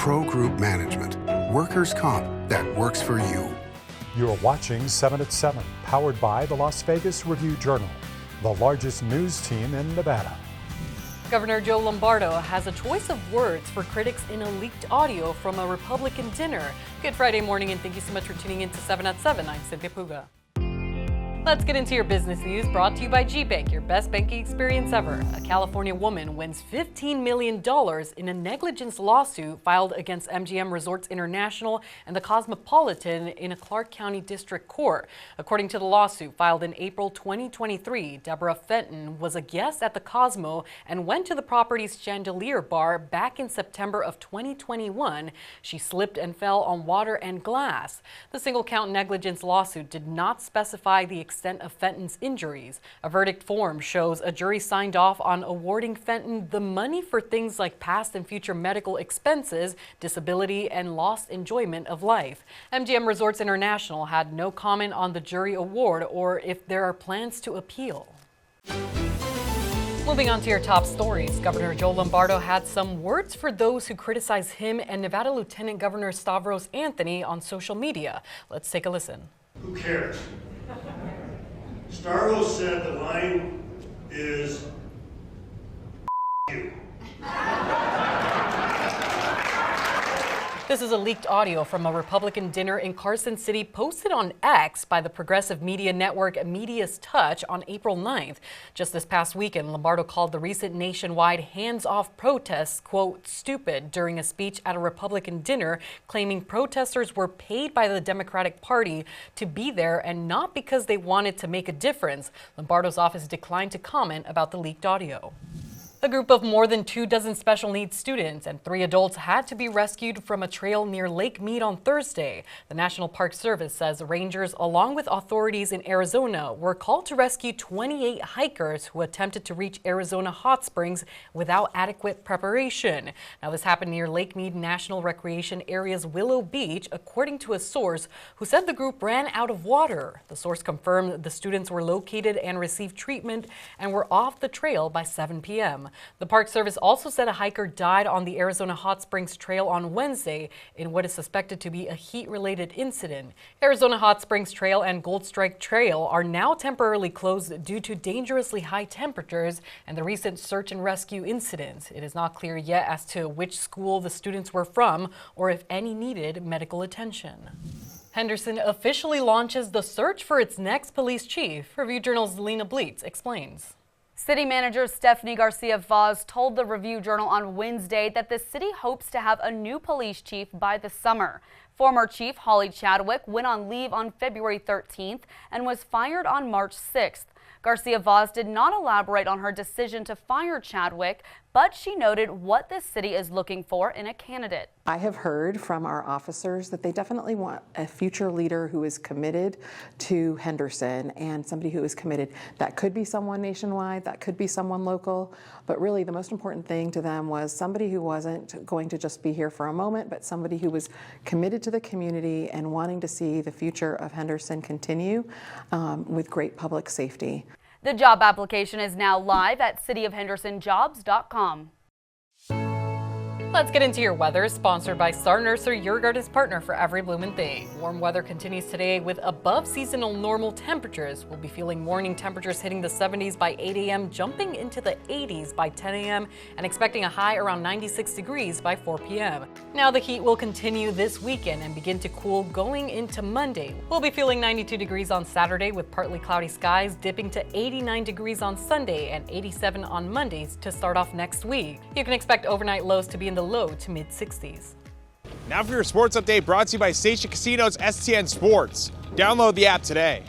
Pro Group Management. Workers' comp that works for you. You're watching 7 at 7, powered by the Las Vegas Review-Journal, the largest news team in Nevada. Governor Joe Lombardo has a choice of words for critics in a leaked audio from a Republican dinner. Good Friday morning, and thank you so much for tuning in to 7 at 7. I'm Cynthia Puga. Let's get into your business news, brought to you by G-Bank, your best banking experience ever. A California woman wins $15 million in a negligence lawsuit filed against MGM Resorts International and the Cosmopolitan in a Clark County District Court. According to the lawsuit filed in April 2023, Deborah Fenton was a guest at the Cosmo and went to the property's chandelier bar back in September of 2021. She slipped and fell on water and glass. The single-count negligence lawsuit did not specify the extent of Fenton's injuries. A verdict form shows a jury signed off on awarding Fenton the money for things like past and future medical expenses, disability, and lost enjoyment of life. MGM Resorts International had no comment on the jury award or if there are plans to appeal. Moving on to your top stories, Governor Joe Lombardo had some words for those who criticize him and Nevada Lieutenant Governor Stavros Anthony on social media. Let's take a listen. Who cares? Stavros said the line is you. This is a leaked audio from a Republican dinner in Carson City posted on X by the progressive media network Media's Touch on April 9th. Just this past weekend, Lombardo called the recent nationwide hands-off protests, quote, stupid, during a speech at a Republican dinner, claiming protesters were paid by the Democratic Party to be there and not because they wanted to make a difference. Lombardo's office declined to comment about the leaked audio. A group of more than 24 special needs students and 3 adults had to be rescued from a trail near Lake Mead on Thursday. The National Park Service says rangers, along with authorities in Arizona, were called to rescue 28 hikers who attempted to reach Arizona hot springs without adequate preparation. Now, this happened near Lake Mead National Recreation Area's Willow Beach, according to a source who said the group ran out of water. The source confirmed the students were located and received treatment and were off the trail by 7 p.m. The Park Service also said a hiker died on the Arizona Hot Springs Trail on Wednesday in what is suspected to be a heat-related incident. Arizona Hot Springs Trail and Gold Strike Trail are now temporarily closed due to dangerously high temperatures and the recent search and rescue incidents. It is not clear yet as to which school the students were from or if any needed medical attention. Henderson officially launches the search for its next police chief. Review-Journal's Lena Bleetz explains. City Manager Stephanie Garcia-Vaz told the Review-Journal on Wednesday that the city hopes to have a new police chief by the summer. Former Chief Holly Chadwick went on leave on February 13th and was fired on March 6th. Garcia-Vaz did not elaborate on her decision to fire Chadwick, but she noted what the city is looking for in a candidate. I have heard from our officers that they definitely want a future leader who is committed to Henderson and somebody who is committed. That could be someone nationwide, that could be someone local, but really the most important thing to them was somebody who wasn't going to just be here for a moment, but somebody who was committed to the community and wanting to see the future of Henderson continue with great public safety. The job application is now live at cityofhendersonjobs.com. Let's get into your weather, sponsored by Star Nursery, your garden's partner for every bloomin' thing. Warm weather continues today with above seasonal normal temperatures. We'll be feeling morning temperatures hitting the 70s by 8 a.m., jumping into the 80s by 10 a.m., and expecting a high around 96 degrees by 4 p.m. Now the heat will continue this weekend and begin to cool going into Monday. We'll be feeling 92 degrees on Saturday with partly cloudy skies, dipping to 89 degrees on Sunday and 87 on Mondays to start off next week. You can expect overnight lows to be in the low to mid 60s. Now for your sports update, brought to you by Station Casinos STN Sports. Download the app today.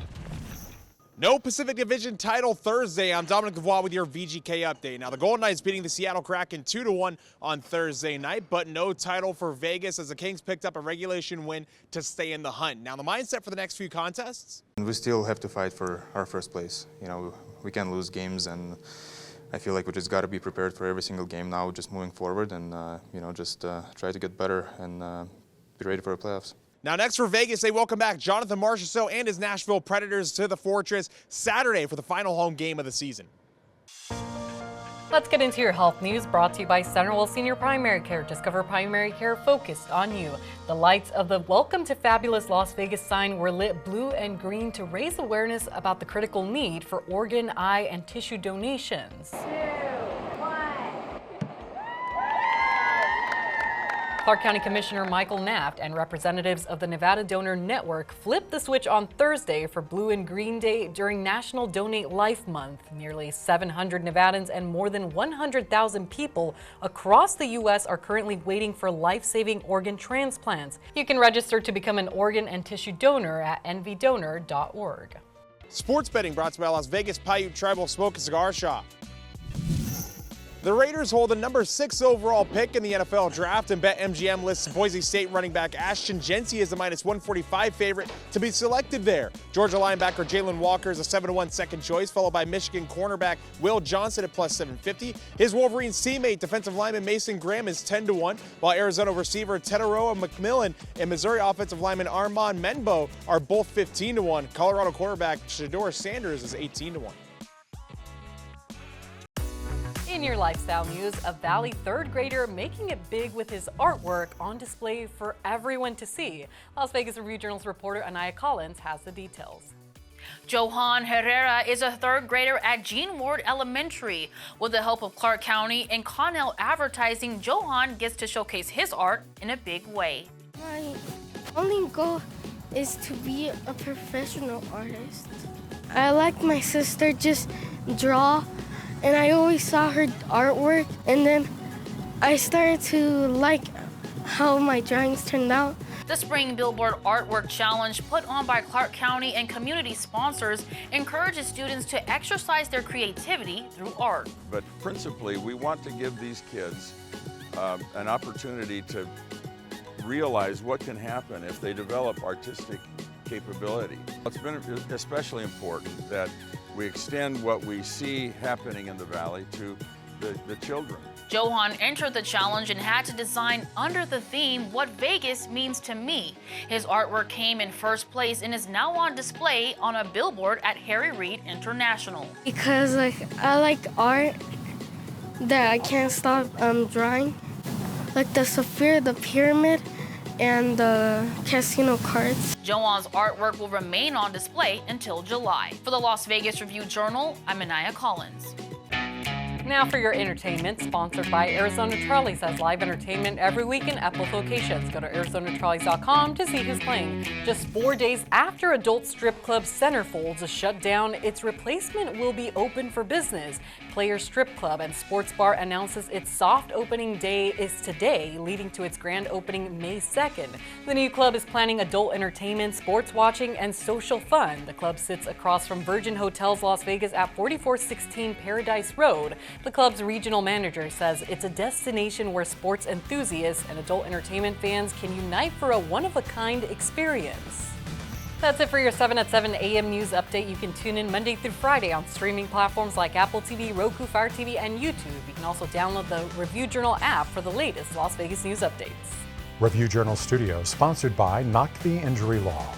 No Pacific Division title Thursday. I'm Dominic Gavois with your VGK update. Now the Golden Knights beating the Seattle Kraken 2-1 on Thursday night, but no title for Vegas as the Kings picked up a regulation win to stay in the hunt. Now the mindset for the next few contests? We still have to fight for our first place. You know, we can't lose games, and I feel like we just got to be prepared for every single game now, just moving forward, and just try to get better and be ready for the playoffs. Now next for Vegas, they welcome back Jonathan Marchessault and his Nashville Predators to the Fortress Saturday for the final home game of the season. Let's get into your health news, brought to you by Centerville Senior Primary Care. Discover primary care focused on you. The lights of the Welcome to Fabulous Las Vegas sign were lit blue and green to raise awareness about the critical need for organ, eye, and tissue donations. Clark County Commissioner Michael Naft and representatives of the Nevada Donor Network flipped the switch on Thursday for Blue and Green Day during National Donate Life Month. Nearly 700 Nevadans and more than 100,000 people across the U.S. are currently waiting for life-saving organ transplants. You can register to become an organ and tissue donor at nvdonor.org. Sports betting brought to you by Las Vegas Paiute Tribal Smoke and Cigar Shop. The Raiders hold the number 6 overall pick in the NFL draft, and BetMGM lists Boise State running back Ashton Jeanty as the -145 favorite to be selected there. Georgia linebacker Jalen Walker is a 7-1 second choice, followed by Michigan cornerback Will Johnson at +750. His Wolverines teammate, defensive lineman Mason Graham, is 10-1, while Arizona receiver Teteroa McMillan and Missouri offensive lineman Armand Menbo are both 15-1. Colorado quarterback Shedeur Sanders is 18-1. In your lifestyle news, a Valley third grader making it big with his artwork on display for everyone to see. Las Vegas Review-Journal's reporter Anaya Collins has the details. Johan Herrera is a third grader at Gene Ward Elementary. With the help of Clark County and Connell Advertising, Johan gets to showcase his art in a big way. My only goal is to be a professional artist. I like my sister just draw, and I always saw her artwork, and then I started to like how my drawings turned out. The Spring Billboard Artwork Challenge, put on by Clark County and community sponsors, encourages students to exercise their creativity through art. But principally, we want to give these kids an opportunity to realize what can happen if they develop artistic capability. It's been especially important that we extend what we see happening in the Valley to the children. Johan entered the challenge and had to design under the theme, What Vegas Means to Me. His artwork came in first place and is now on display on a billboard at Harry Reid International. Because I like art that I can't stop drawing. Like the Sapphire, the pyramid, and the casino cards. Johan's artwork will remain on display until July. For the Las Vegas Review-Journal, I'm Anaya Collins. Now for your entertainment, sponsored by Arizona Trolleys, has live entertainment every week in Eppley locations. Go to ArizonaTrolleys.com to see who's playing. Just 4 days after adult strip club Centerfolds is shut down, its replacement will be open for business. Players Strip Club and Sports Bar announces its soft opening day is today, leading to its grand opening May 2nd. The new club is planning adult entertainment, sports watching, and social fun. The club sits across from Virgin Hotels Las Vegas at 4416 Paradise Road. The club's regional manager says it's a destination where sports enthusiasts and adult entertainment fans can unite for a one-of-a-kind experience. That's it for your 7 at 7 a.m. news update. You can tune in Monday through Friday on streaming platforms like Apple TV, Roku, Fire TV, and YouTube. You can also download the Review Journal app for the latest Las Vegas news updates. Review Journal Studio, sponsored by Knock the Injury Law.